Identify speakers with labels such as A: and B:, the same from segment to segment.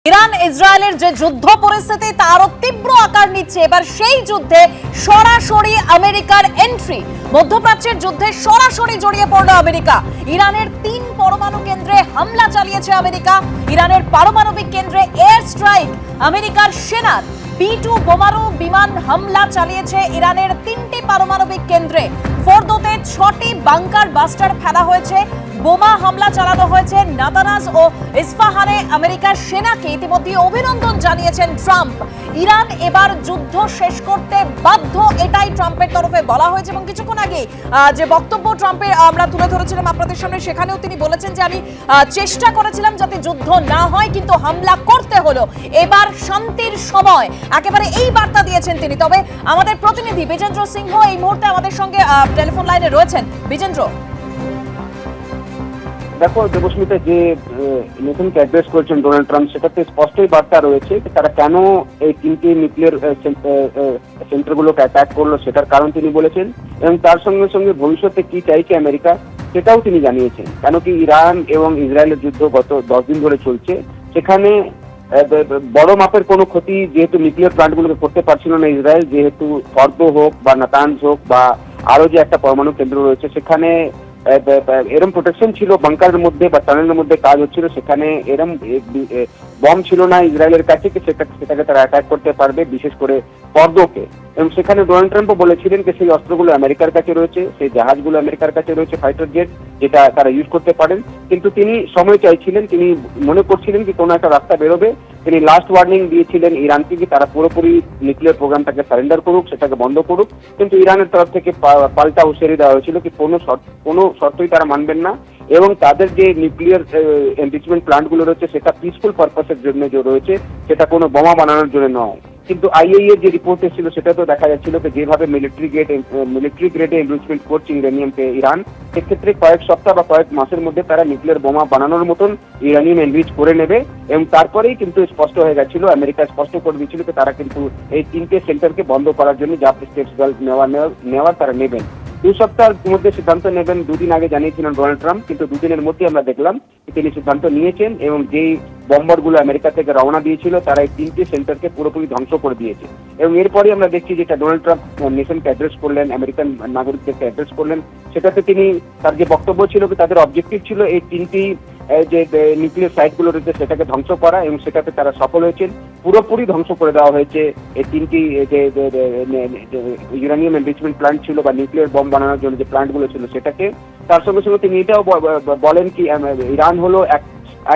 A: Iran ইসরায়েলের যে যুদ্ধ পরিস্থিতি তারও তীব্র আকার নিচ্ছে। এবার সেই যুদ্ধে সরাসরি আমেরিকার এন্ট্রি। মধ্যপ্রাচ্যের যুদ্ধে সরাসরি জড়িয়ে পড়ল আমেরিকা। ইরানের 3 পরমাণু কেন্দ্রে হামলা চালিয়েছে আমেরিকা। ইরানের পারমাণবিক কেন্দ্রে এয়ার স্ট্রাইক। আমেরিকার সেনার B-2 বোমারু বিমান হামলা চালিয়েছে ইরানের 3টি পারমাণবিক কেন্দ্রে। ফোর্দোতে 6টি বাংকার বাস্টার ফেলা হয়েছে। বোমা হামলা চালানো হয়েছে নাতানাজ ও ইস্পাহানে। আমেরিকার সেনাকে ইতিমধ্যে অভিনন্দন জানিয়েছেন ট্রাম্প। ইরান এবার যুদ্ধ শেষ করতে বাধ্য, এটাই ট্রাম্পের তরফে বলা হয়েছে। এবং কিছুক্ষণ আগে যে বক্তব্য ট্রাম্পের আমরা তুলে ধরেছিলাম আপনাদের সামনে, সেখানেও তিনি বলেছেন যে আমি চেষ্টা করেছিলাম যাতে যুদ্ধ না হয়, কিন্তু হামলা করতে হলো। এবার শান্তির সময়, একেবারে এই বার্তা দিয়েছেন তিনি। তবে আমাদের প্রতিনিধি বিজেন্দ্র সিংহ এই মুহূর্তে আমাদের সঙ্গে টেলিফোন লাইনে রয়েছেন। বিজেন্দ্র,
B: দেখো দেবস্মিতা, যে নতুনকে অ্যাড্রেস করেছেন ডোনাল্ড ট্রাম্প, সেটাতে স্পষ্টই বার্তা রয়েছে তারা কেন এই 3টি নিউক্লিয়ার সেন্টারগুলোকে অ্যাটাক করলো সেটার কারণ তিনি বলেছেন। এবং তার সঙ্গে সঙ্গে ভবিষ্যতে কি চাইছে আমেরিকা সেটাও তিনি জানিয়েছেন। কেন কি ইরান এবং ইসরায়েলের যুদ্ধ গত 10 দিন ধরে চলছে, সেখানে বড় মাপের কোনো ক্ষতি যেহেতু নিউক্লিয়ার প্লান্টগুলোকে করতে পারছিল না ইসরায়েল, যেহেতু ফর্দো হোক বা নাতানজ হোক বা আরো যে একটা পরমাণু কেন্দ্র রয়েছে, সেখানে এরম প্রোটেকশন ছিল বাংকারের মধ্যে বা টানেলের মধ্যে কাজ হচ্ছিল, সেখানে এরম বম ছিল না ইসরায়েলের কাছে সেটাকে তারা অ্যাটাক করতে পারবে, বিশেষ করে ফর্দোকে। এবং সেখানে ডোনাল্ড ট্রাম্পও বলেছিলেন যে সেই অস্ত্রগুলো আমেরিকার কাছে রয়েছে, সেই জাহাজগুলো আমেরিকার কাছে রয়েছে, ফাইটার জেট, যেটা তারা ইউজ করতে পারেন। কিন্তু তিনি সময় চাইছিলেন, তিনি মনে করছিলেন কি কোনো একটা রাস্তা বেরোবে। তিনি লাস্ট ওয়ার্নিং দিয়েছিলেন ইরানকে কি তারা পুরোপুরি নিউক্লিয়ার প্রোগ্রামটাকে সারেন্ডার করুক, সেটাকে বন্ধ করুক। কিন্তু ইরানের তরফ থেকে পাল্টা হুঁশিয়ারি দেওয়া হয়েছিল কি কোনো শর্তই তারা মানবেন না, এবং তাদের যে নিউক্লিয়ার এনরিচমেন্ট প্লান্টগুলো রয়েছে সেটা পিসফুল পারপাসের জন্য যে রয়েছে, সেটা কোনো বোমা বানানোর জন্য নয়। কিন্তু আইএইএ যে রিপোর্ট এসেছিল সেটা তো দেখা যাচ্ছিল যে যেভাবে মিলিটারি গ্রেডে এনরিচমেন্ট করছে ইউরেনিয়ামকে ইরান, সেক্ষেত্রে কয়েক সপ্তাহ বা কয়েক মাসের মধ্যে তারা নিউক্লিয়ার বোমা বানানোর মতন ইউরেনিয়াম এনরিচ করে নেবে। এবং তারপরেই কিন্তু স্পষ্ট হয়ে গেছিল, আমেরিকা স্পষ্ট করে দিয়েছিল যে তারা কিন্তু এই 3টে সেন্টারকে বন্ধ করার জন্য যা স্টেপস নেওয়ার তারা নেবেন। 2 সপ্তাহের মধ্যে সিদ্ধান্ত নেবেন 2 দিন আগে জানিয়েছিলেন ডোনাল্ড ট্রাম্প, কিন্তু 2 দিনের মধ্যে আমরা দেখলাম তিনি সিদ্ধান্ত নিয়েছেন। এবং যেই বম্বারগুলো আমেরিকা থেকে রওনা দিয়েছিল তারা এই 3টে সেন্টারকে পুরোপুরি ধ্বংস করে দিয়েছে। এবং এরপরে আমরা দেখছি যেটা ডোনাল্ড ট্রাম্প নেশনকে অ্যাড্রেস করলেন, আমেরিকান নাগরিকদেরকে অ্যাড্রেস করলেন, সেটাতে তিনি তার যে বক্তব্য ছিল তাদের অবজেক্টিভ ছিল এই 3টি যে নিউক্লিয়ার সাইটগুলো রয়েছে সেটাকে ধ্বংস করা, এবং সেটাতে তারা সফল হয়েছেন। পুরোপুরি ধ্বংস করে দেওয়া হয়েছে এই 3টি যে ইউরেনিয়াম এনরিচমেন্ট প্ল্যান্ট ছিল বা নিউক্লিয়ার বম বানানোর জন্য যে প্ল্যান্টগুলো ছিল সেটাকে। তার সঙ্গে সঙ্গে তিনি এটাও বলেন কি ইরান হলো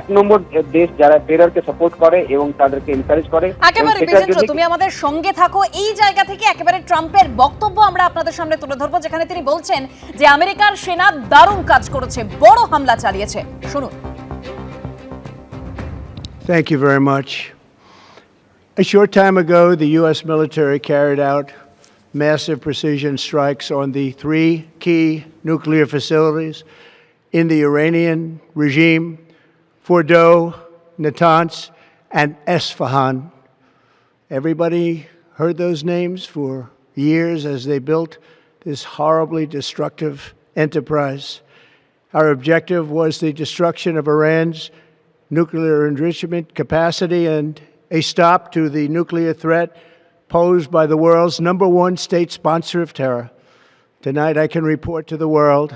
B: এক নম্বর দেশ যারা টেররকে সাপোর্ট করে এবং তাদেরকে এনকারেজ করে।
A: একেবারে বিজেন্দ্র, তুমি আমাদের সঙ্গে থাকো। এই জায়গা থেকে একেবারে ট্রাম্পের বক্তব্য আমরা আপনাদের সামনে তুলে ধরবো, যেখানে তিনি বলছেন যে আমেরিকার সেনা দারুণ কাজ করেছে, বড় হামলা চালিয়েছে। শুনুন।
C: Thank you very much. A short time ago, the U.S. military carried out massive precision strikes on the 3 key nuclear facilities in the Iranian regime: Fordo, Natanz, and Esfahan. Everybody heard those names for years as they built this horribly destructive enterprise. Our objective was the destruction of Iran's nuclear enrichment capacity and a stop to the nuclear threat posed by the world's #1 state sponsor of terror. Tonight I can report to the world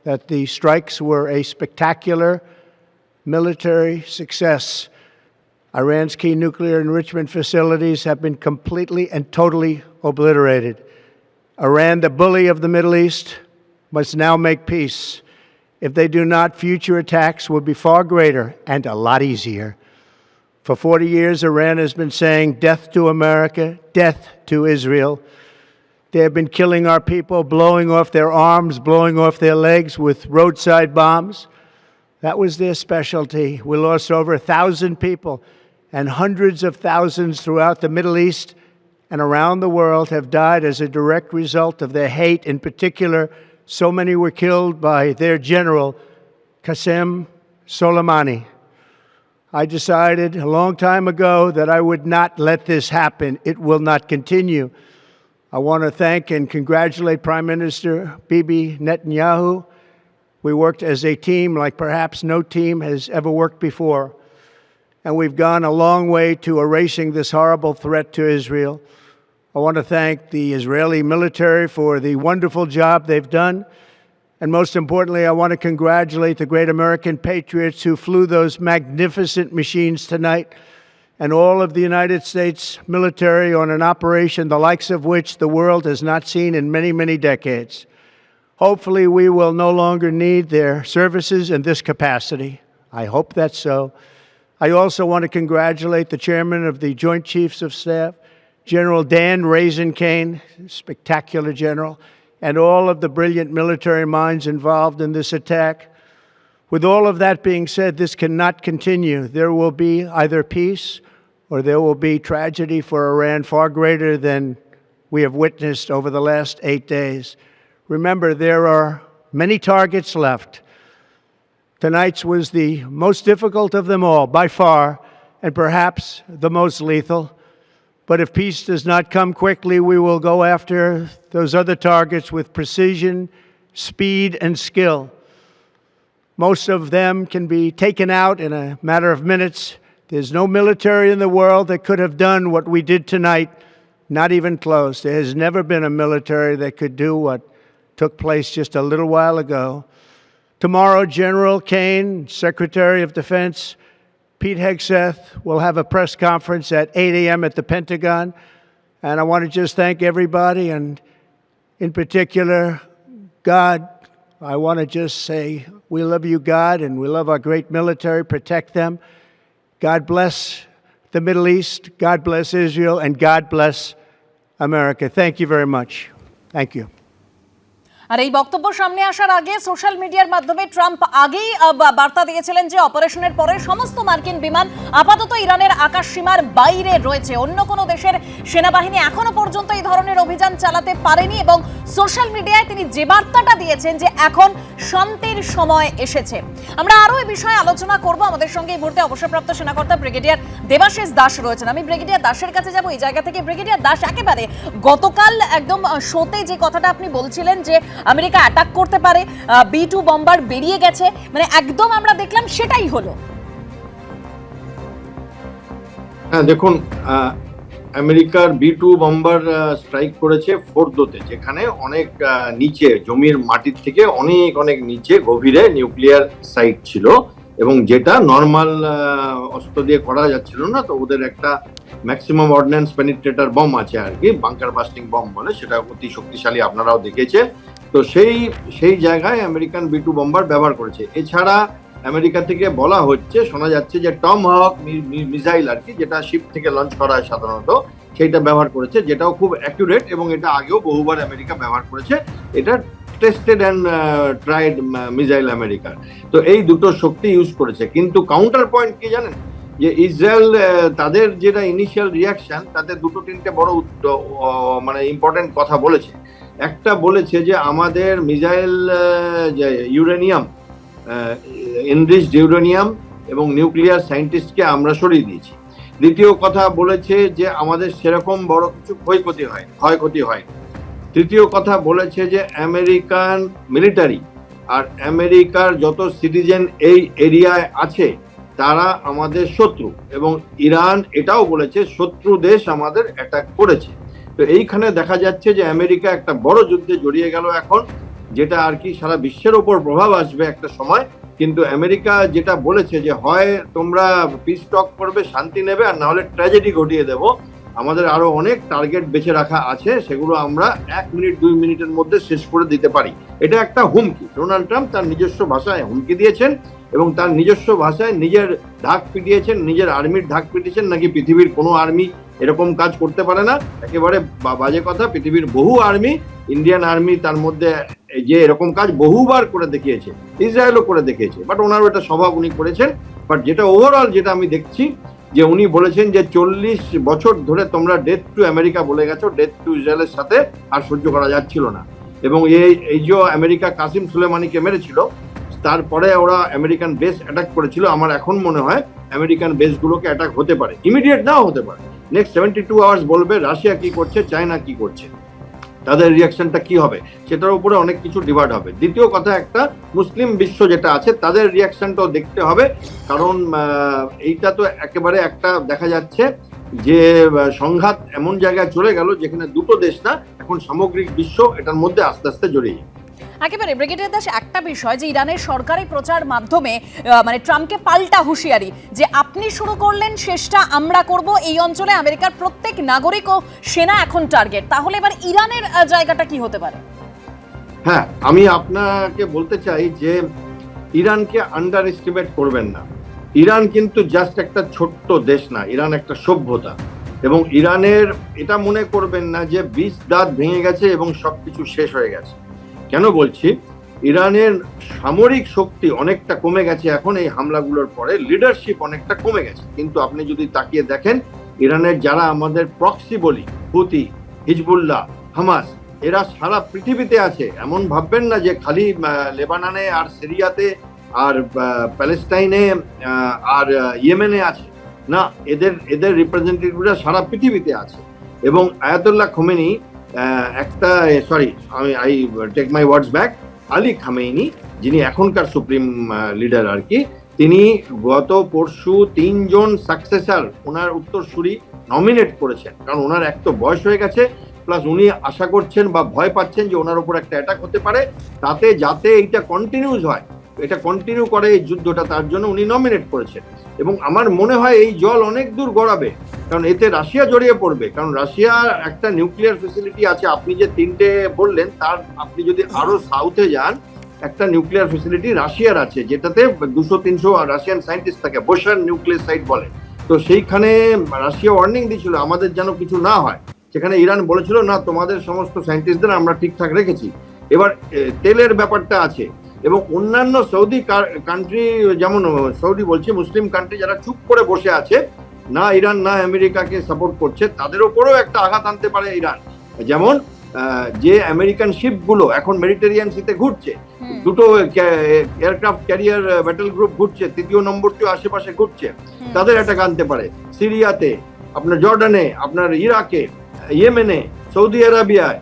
C: that the strikes were a spectacular military success. Iran's key nuclear enrichment facilities have been completely and totally obliterated. Iran, the bully of the Middle East, must now make peace. If they do not, future attacks will be far greater and a lot easier. For 40 years, Iran has been saying death to America, death to Israel. They have been killing our people, blowing off their arms, blowing off their legs with roadside bombs. That was their specialty. We lost over 1,000 people, and hundreds of thousands throughout the Middle East and around the world have died as a direct result of their hate. In particular, so many were killed by their general, Qasem Soleimani. I decided a long time ago that I would not let this happen. It will not continue. I want to thank and congratulate Prime Minister Bibi Netanyahu. We worked as a team like perhaps no team has ever worked before. and we've gone a long way to erasing this horrible threat to Israel. I want to thank the Israeli military for the wonderful job they've done. And most importantly, I want to congratulate the great American patriots who flew those magnificent machines tonight, and all of the United States military on an operation the likes of which the world has not seen in many, many decades. Hopefully, we will no longer need their services in this capacity. I hope that's so. I also want to congratulate the chairman of the Joint Chiefs of Staff, General Dan Raisin-Kane, spectacular general, and all of the brilliant military minds involved in this attack. With all of that being said, this cannot continue. There will be either peace or there will be tragedy for Iran far greater than we have witnessed over the last 8 days. Remember, there are many targets left. Tonight's was the most difficult of them all, by far, and perhaps the most lethal. But if peace does not come quickly, we will go after those other targets with precision, speed, and skill. Most of them can be taken out in a matter of minutes. There's no military in the world that could have done what we did tonight, not even close. There has never been a military that could do what took place just a little while ago. Tomorrow, General Kane, Secretary of Defense, Pete Hegseth will have a press conference at 8 a.m. at the Pentagon. And I want to just thank everybody, and in particular, God. I want to just say we love you, God, and we love our great military. Protect them. God bless the Middle East. God bless Israel. And God bless America. Thank you very much. Thank you.
A: আর এই বক্তব্য সামনে আসার আগে social মিডিয়ার মাধ্যমে Trump আগেই বার্তা দিয়েছিলেন যে অপারেশনের পরে সমস্ত মার্কিন বিমান আপাতত ইরানের আকাশ সীমার বাইরে রয়েছে। অন্য কোনো দেশের সেনাবাহিনী এখনো পর্যন্ত এই ধরনের অভিযান চালাতে পারেনি, এবং সোশ্যাল মিডিয়ায় তিনি যে বার্তাটা দিয়েছেন যে এখন শান্তির সময় এসেছে। আমরা আরো এই বিষয়ে আলোচনা করব। আমাদের সঙ্গে এই মুহূর্তে অবসরপ্রাপ্ত সেনাকর্তা ব্রিগেডিয়ার দেবাশিস দাস রয়েছেন। আমি ব্রিগেডিয়ার দাসের কাছে যাব এই জায়গা থেকে। ব্রিগেডিয়ার দাস, একেবারে গতকাল একদম শোতে যে কথাটা আপনি বলছিলেন যে আমেরিকা অ্যাটাক করতে পারে, B-2 বম্বার বেরিয়ে গেছে, মানে একদম আমরা দেখলাম সেটাই হলো।
D: হ্যাঁ, দেখুন, আমেরিকার B-2 বম্বার স্ট্রাইক করেছে ফোর্দোতে, যেখানে অনেক নিচে জমির মাটির থেকে অনেক অনেক নিচে গভীরে নিউক্লিয়ার সাইট ছিল, এবং যেটা নর্মাল অস্ত্র দিয়ে করা যাচ্ছিল না। তো ওদের একটা ম্যাক্সিমাম অর্ডিন্যান্স পেনিট্রেটর বম আছে আর কি, বাংকার বাস্টিং বম বলে, সেটা অতি শক্তিশালী, আপনারাও দেখেছেন। তো সেই জায়গায় আমেরিকান B-2 বম্বার ব্যবহার করেছে। এছাড়া আমেরিকা থেকে বলা হচ্ছে, শোনা যাচ্ছে যে টম হক মিসাইল আর কি, যেটা শিপ থেকে লঞ্চ করা হয় সাধারণত, সেইটা ব্যবহার করেছে, যেটাও খুব অ্যাকুরেট, এবং এটা আগেও বহুবার আমেরিকা ব্যবহার করেছে। এটা টেস্টেড অ্যান্ড ট্রাইড মিসাইল আমেরিকার। তো এই দুটো শক্তি ইউজ করেছে। কিন্তু কাউন্টার পয়েন্ট কি জানেন, যে ইসরায়েল তাদের যেটা ইনিশিয়াল রিয়াকশন, তাতে দুটো তিনটে বড় মানে ইম্পর্টেন্ট কথা বলেছে। একটা বলেছে যে আমাদের মিসাইল যে ইউরেনিয়াম, এনরিচড ইউরেনিয়াম এবং নিউক্লিয়ার সায়েন্টিস্টকে আমরা সরিয়ে দিয়েছি। দ্বিতীয় কথা বলেছে যে আমাদের সেরকম বড় কিছু ক্ষয়ক্ষতি হয়। তৃতীয় কথা বলেছে যে আমেরিকান মিলিটারি আর আমেরিকার যত সিটিজেন এই এরিয়ায় আছে তারা আমাদের শত্রু, এবং ইরান এটাও বলেছে শত্রু দেশ আমাদের অ্যাটাক করেছে। তো এইখানে দেখা যাচ্ছে যে আমেরিকা একটা বড় যুদ্ধে জড়িয়ে গেল এখন, যেটা আর কি সারা বিশ্বের ওপর প্রভাব আসবে একটা সময়। কিন্তু আমেরিকা যেটা বলেছে যে হয় তোমরা পিস টক করবে, শান্তি নেবে, আর না হলে ট্র্যাজেডি ঘটিয়ে দেবো। আমাদের আরো অনেক টার্গেট বেছে রাখা আছে, সেগুলো আমরা 1 মিনিট 2 মিনিটের মধ্যে শেষ করে দিতে পারি। এটা একটা হুমকি। ডোনাল্ড ট্রাম্প তার নিজস্ব ভাষায় হুমকি দিয়েছেন, এবং তার নিজস্ব ভাষায় নিজের ঢাক পিটিয়েছেন, নিজের আর্মির ঢাক পিটিয়েছেন, নাকি পৃথিবীর কোনো আর্মি এরকম কাজ করতে পারে না। একেবারে বাজে কথা। পৃথিবীর বহু আর্মি, ইন্ডিয়ান আর্মি তার মধ্যে যে এরকম কাজ বহুবার করে দেখিয়েছে, ইসরায়েলও করে দেখিয়েছে, বাট ওনারও এটা স্বভাব, উনি করেছেন। বাট যেটা ওভারঅল যেটা আমি দেখছি, যে উনি বলেছেন যে 40 বছর ধরে তোমরা ডেথ টু আমেরিকা বলে গেছো, ডেথ টু ইসরায়েলের সাথে আর সহ্য করা যাচ্ছিল না। এবং এই যে আমেরিকা কাসিম সুলেমানিকে মেরেছিল, তারপরে ওরা আমেরিকান বেস অ্যাটাক করেছিল। আমার এখন মনে হয় আমেরিকান বেসগুলোকে অ্যাটাক হতে পারে, ইমিডিয়েট নাও হতে পারে। নেক্সট 72 আওয়ার্স বলবে রাশিয়া কি করছে, চায়না কি করছে। তাদের রিয়াকশনটা কি হবে সেটার উপরে অনেক কিছু ডিভাইড হবে। দ্বিতীয় কথা, একটা মুসলিম বিশ্ব যেটা আছে তাদের রিয়াকশনটাও দেখতে হবে, কারণ এইটা তো একেবারে একটা দেখা যাচ্ছে যে সংঘাত এমন জায়গায় চলে গেল যেখানে দুটো দেশ না, এখন সামগ্রিক বিশ্ব এটার মধ্যে আস্তে আস্তে জড়িয়ে যায়।
A: একেবারে ব্রিগেডিয়ার দাস, একটা বিষয় যে ইরানের সরকারি প্রচার মাধ্যমে মানে ট্রাম্পকে পাল্টা হুঁশিয়ারি যে আপনি শুরু করলেন, শেষটা আমরা করব, এই অঞ্চলে আমেরিকার প্রত্যেক নাগরিক ও সেনা এখন টার্গেট, তাহলে এবার ইরানের জায়গাটা কি হতে পারে?
D: হ্যাঁ, আমি আপনাকে বলতে চাই যে ইরানকে আন্ডার এস্টিমেট করবেন না। ইরান কিন্তু জাস্ট একটা ছোট্ট দেশ না, ইরান একটা সভ্যতা। এবং ইরানের এটা মনে করবেন না যে 20 দাঁত ভেঙে গেছে এবং সবকিছু শেষ হয়ে গেছে। কেন বলছি? ইরানের সামরিক শক্তি অনেকটা কমে গেছে এখন এই হামলাগুলোর পরে, লিডারশিপ অনেকটা কমে গেছে। কিন্তু আপনি যদি তাকিয়ে দেখেন, ইরানের যারা আমাদের প্রক্সি বলি, হুতি, হিজবুল্লাহ, হামাস, এরা সারা পৃথিবীতে আছে। এমন ভাববেন না যে খালি লেবাননে আর সিরিয়াতে আর প্যালেস্টাইনে আর ইয়েমেনে আছে, না, এদের রিপ্রেজেন্টেটিভরা সারা পৃথিবীতে আছে। এবং Ayatollah Khomeini I take my words back, Ali Khamenei, যিনি এখনকার সুপ্রিম লিডার আর কি, তিনি গত পরশু 3 জন সাকসেসর ওনার উত্তরসূরি নমিনেট করেছেন। কারণ ওনার এক তো বয়স হয়ে গেছে, প্লাস উনি আশা করছেন বা ভয় পাচ্ছেন যে ওনার উপর একটা অ্যাটাক হতে পারে, যাতে এইটা কন্টিনিউজ হয়, এটা কন্টিনিউ করে এই যুদ্ধটা, তার জন্য উনি নমিনেট করেছেন। এবং আমার মনে হয় এই জল অনেক দূর গড়াবে, কারণ এতে রাশিয়া জড়িয়ে পড়বে। কারণ রাশিয়ার একটা নিউক্লিয়ার ফেসিলিটি আছে, আপনি যে 3টে বললেন তার আপনি যদি আরো সাউথে যান, একটা নিউক্লিয়ার ফেসিলিটি রাশিয়ার আছে, যেটাতে 200-300 রাশিয়ান সায়েন্টিস্ট থাকে, বোসার নিউক্লিয়ার সাইট বলে। তো সেইখানে রাশিয়া ওয়ার্নিং দিয়েছিল আমাদের যেন কিছু না হয়। সেখানে ইরান বলেছিল না, তোমাদের সমস্ত সায়েন্টিস্টদের আমরা ঠিকঠাক রেখেছি। এবার তেলের ব্যাপারটা আছে, এবং অন্যান্য সৌদি কান্ট্রি, যেমন সৌদি বলছি, মুসলিম কান্ট্রি যারা চুপ করে বসে আছে, না ইরান না আমেরিকাকে সাপোর্ট করছে, তাদের উপরেও একটা আঘাত আনতে পারে ইরান। যেমন যে আমেরিকান শিপগুলো এখন মেডিটেরিয়ান সিতে ঘুরছে, দুটো এয়ারক্রাফট ক্যারিয়ার ব্যাটেল গ্রুপ ঘুরছে, 3য় নম্বরটিও আশেপাশে ঘুরছে, তাদের অ্যাটাক আনতে পারে। সিরিয়াতে, আপনার জর্ডানে, আপনার ইরাকে, ইয়েমেনে, সৌদি আরাবিয়ায়,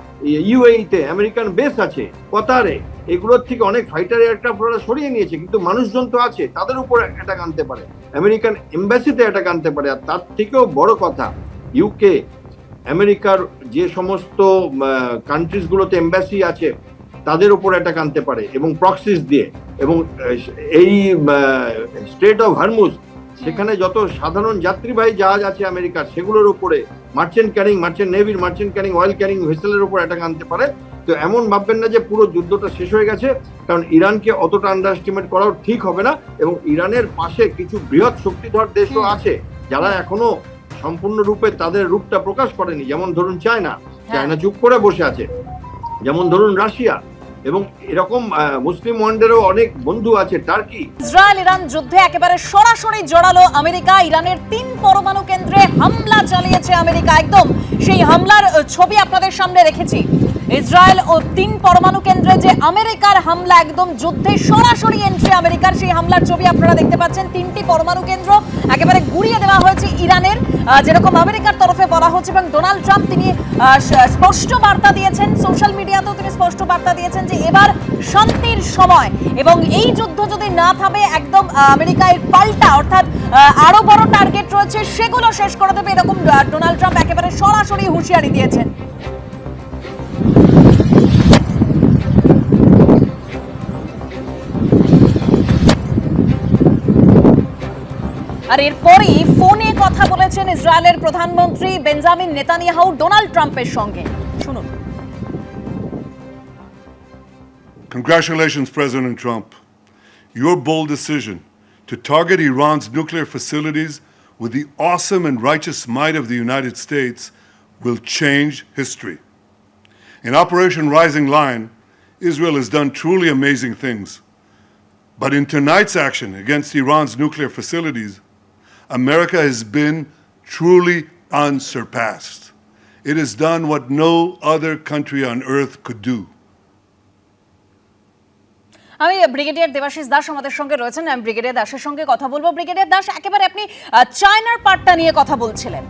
D: ইউএইতে আমেরিকান বেস আছে, কাতারে, এগুলোর থেকে অনেক ফাইটার এয়ারক্রাফট ওরা সরিয়ে নিয়েছে, কিন্তু মানুষজন তো আছে, তাদের উপর অ্যাটাক আনতে পারে, আমেরিকান এম্বাসিতে অ্যাটাক আনতে পারে। আর তার থেকেও বড় কথা, ইউকে, আমেরিকার যে সমস্ত কান্ট্রিজগুলোতে এম্বাসি আছে তাদের উপর অ্যাটাক আনতে পারে, এবং প্রক্সিস দিয়ে। এবং এই স্ট্রেট অফ হরমুজ, সেখানে যত সাধারণ যাত্রীবাহী জাহাজ আছে আমেরিকার, সেগুলোর উপরে মার্চেন্ট নেভির মার্চেন্ট ক্যারিং অয়েল ক্যারিং ভেসেলের উপর অ্যাটাক আনতে পারে। তো এমন ভাববেন না যে পুরো যুদ্ধটা শেষ হয়ে গেছে, কারণ ইরানকে অতটা আন্ডার এস্টিমেট করাও ঠিক হবে না। এবং ইরানের পাশে কিছু বৃহৎ শক্তিধর দেশও আছে যারা এখনো সম্পূর্ণরূপে তাদের রূপটা প্রকাশ করেনি, যেমন ধরুন চায়না চুপ করে বসে আছে, যেমন ধরুন রাশিয়া, এবং এরকম মুসলিম ওয়ার্ল্ডেরও অনেক বন্ধু আছে, টার্কি।
A: ইসরায়েল ইরান যুদ্ধে একেবারে সরাসরি জড়ালো আমেরিকা। ইরানের 3 পরমাণু কেন্দ্রে হামলা চালিয়েছে আমেরিকা। একদম সেই হামলার ছবি আপনাদের সামনে রেখেছি। ইসরায়েল ও 3 পরমাণু কেন্দ্রে যে আমেরিকার হামলা, একদম যুদ্ধে সরাসরি এন্ট্রি আমেরিকার, সেই হামলার ছবি আপনারা দেখতে পাচ্ছেন। 3টি পরমাণু কেন্দ্র একেবারে গুড়িয়ে দেওয়া হয়েছে ইরানের, যেরকম আমেরিকার তরফে বলা হচ্ছে। এবং ডোনাল্ড ট্রাম্প তিনি স্পষ্ট বার্তা দিয়েছেন, সোশ্যাল মিডিয়াতেও তিনি স্পষ্ট বার্তা দিয়েছেন যে এবার শান্তির সময়, এবং এই যুদ্ধ যদি না থামে একদম আমেরিকার পাল্টা, অর্থাৎ আরো বড় টার্গেট রয়েছে সেগুলো শেষ করে দেবে, এরকম ডোনাল্ড ট্রাম্প একেবারে সরাসরি হুঁশিয়ারি দিয়েছেন। আর এরপরই ফোনে কথা বলেছেন ইসরায়েলের প্রধানমন্ত্রী বেঞ্জামিন নেতানিয়াহু ডোনাল্ড ট্রাম্পের সঙ্গে, শুনুন।
E: Congratulations, President Trump. Your bold decision to target Iran's nuclear facilities with the awesome and righteous might of the United States will change history. In Operation Rising Lion, Israel has done truly amazing things. But in tonight's action against Iran's nuclear facilities, America has been truly unsurpassed. It has done what no other country on earth could do.
A: আমি brigadier Debashis Das আমাদের সঙ্গে রয়েছেন, আমি brigadier দাসের সঙ্গে কথা বলবো। Brigadier Das, একেবারে আপনি চায়নার পার্টটা নিয়ে কথা বলছিলেন।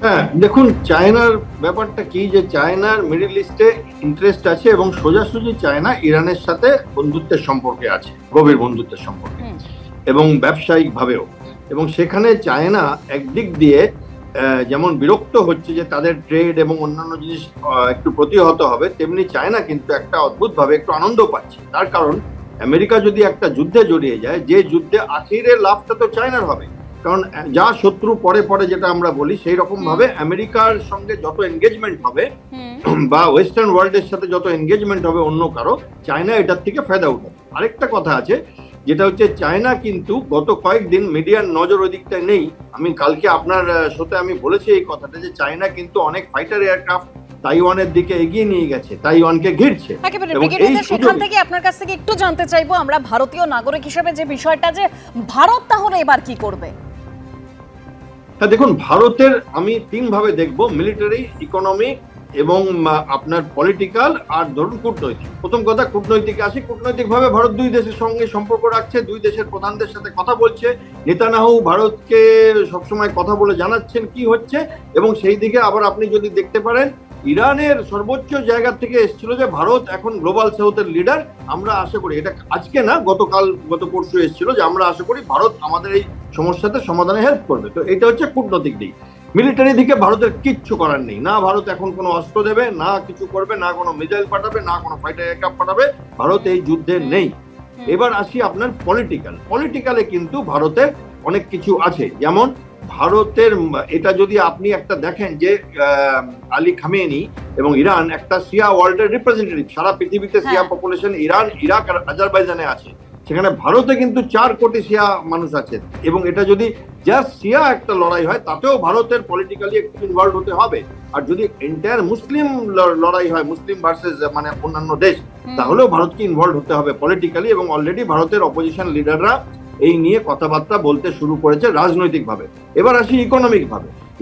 D: হ্যাঁ, দেখুন চায়নার ব্যাপারটা কি, যে চায়নার মিডল ইস্টে ইন্টারেস্ট আছে এবং সোজাসুজি চায়না ইরানের সাথে বন্ধুত্বের সম্পর্কে আছে, গভীর বন্ধুত্বের সম্পর্কে, এবং ব্যবসায়িক ভাবেও। এবং সেখানে চায়না একদিক দিয়ে যেমন বিরক্ত হচ্ছে যে তাদের ট্রেড এবং অন্যান্য জিনিস একটু প্রতিহত হবে, তেমনি চায়না কিন্তু একটা অদ্ভুত ভাবে একটু আনন্দ পাচ্ছে। তার কারণ আমেরিকা যদি একটা যুদ্ধে জড়িয়ে যায়, যে যুদ্ধে আখিরের লাভটা তো চায়নার হবে, কারণ যা শত্রু পরে পরে যেটা আমরা বলি, সেই রকম ভাবে আমেরিকার সঙ্গে যত এনগেজমেন্ট হবে বা ওয়েস্টার্ন ওয়ার্ল্ডের সাথে যত এনগেজমেন্ট হবে অন্য কারো, চায়না এটার থেকে ফায়দা উঠাবে। আরেকটা কথা আছে, যেটা হচ্ছে চায়না কিন্তু গত কয়েকদিন মিডিয়ার নজর ওই দিকটায় নেই। আমি কালকে আপনার শোতে আমি বলেছি এই কথাটা, যে চায়না কিন্তু অনেক ফাইটার এয়ারক্রাফট তাইওয়ানের দিকে এগিয়ে নিয়ে গেছে, তাইওয়ানকে ঘিরছে।
A: একেবারে ব্রিগেডিয়ার, সেখান থেকে আপনার কাছ থেকে একটু জানতে চাইবো আমরা ভারতীয় নাগরিক হিসেবে যে বিষয়টা, যে ভারত তাহলে এবার কি করবে?
D: হ্যাঁ, দেখুন ভারতের আমি তিন ভাবে দেখবো, মিলিটারি, ইকোনমিক এবং আপনার পলিটিক্যাল, আর ধরুন কূটনৈতিক। প্রথম কথা কূটনৈতিকে আসি। কূটনৈতিক ভাবে ভারত দুই দেশের সঙ্গে সম্পর্ক রাখছে, দুই দেশের প্রধানদের সাথে কথা বলছে। নেতানিয়াহু ভারতকে সবসময় কথা বলে জানাচ্ছেন কি হচ্ছে, এবং সেই দিকে আবার আপনি যদি দেখতে পারেন, ইরানের সর্বোচ্চ জায়গা থেকে এসেছিল যে ভারত এখন গ্লোবাল সাউথের লিডার। আমরা আশা করি, এটা আজকে না, গত পরশু এসেছিল, যে আমরা আশা করি ভারত আমাদের এই সমস্যাতে সমাধানে হেল্প করবে। তো এটা হচ্ছে কূটনৈতিক দিক। মিলিটারি দিকে ভারতের কিচ্ছু করার নেই, না ভারত এখন কোনো অস্ত্র দেবে, না কিছু করবে, না কোনো মিসাইল পাঠাবে, না কোনো ফাইটার এয়ারক্রাফট পাঠাবে। ভারত এই যুদ্ধে নেই। এবার আসি আপনার পলিটিক্যালে কিন্তু ভারতের অনেক কিছু আছে। যেমন ভারতের এটা যদি আপনি একটা দেখেন, যে আলী খামেনি এবং ইরান একটা শিয়া ওয়ার্ল্ডের রিপ্রেজেন্টেটিভ, সারা পৃথিবীতে শিয়া পপুলেশন ইরান, ইরাক আর আজারবাইজানে আছে। সেখানে ভারতে কিন্তু 4 কোটি শিয়া মানুষ আছে, এবং এটা যদি জাস্ট শিয়া একটা লড়াই হয়, তাতেও ভারতের পলিটিক্যালি একটু ইনভলভ হতে হবে। আর যদি এন্টায়ার মুসলিম লড়াই হয়, মুসলিম ভার্সেস মানে অন্যান্য দেশ, তাহলেও ভারতকে ইনভলভ হতে হবে পলিটিক্যালি। এবং অলরেডি ভারতের অপোজিশন লিডাররা এই নিয়ে কথাবার্তা বলতে শুরু করেছে রাজনৈতিক ভাবে। এবার আসি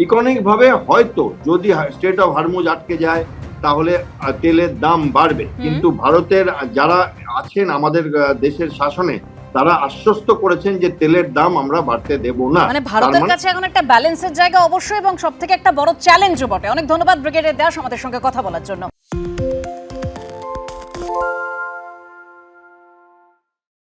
D: ইকোনমিক ভাবে হয়তো যদি স্ট্রেট অফ হরমুজ আটকে যায়, তাহলে তেলের দাম বাড়বে। কিন্তু ভারতের যারা আছেন আমাদের দেশের শাসনে, তারা আশ্বস্ত করেছেন যে তেলের দাম আমরা বাড়তে দেব না।
A: মানে ভারতের কাছে এখন একটা ব্যালেন্সের জায়গা অবশ্যই, এবং সবথেকে একটা বড় চ্যালেঞ্জও বটে। অনেক ধন্যবাদ ব্রিগেডিয়ার দাস আমাদের সঙ্গে কথা বলার জন্য।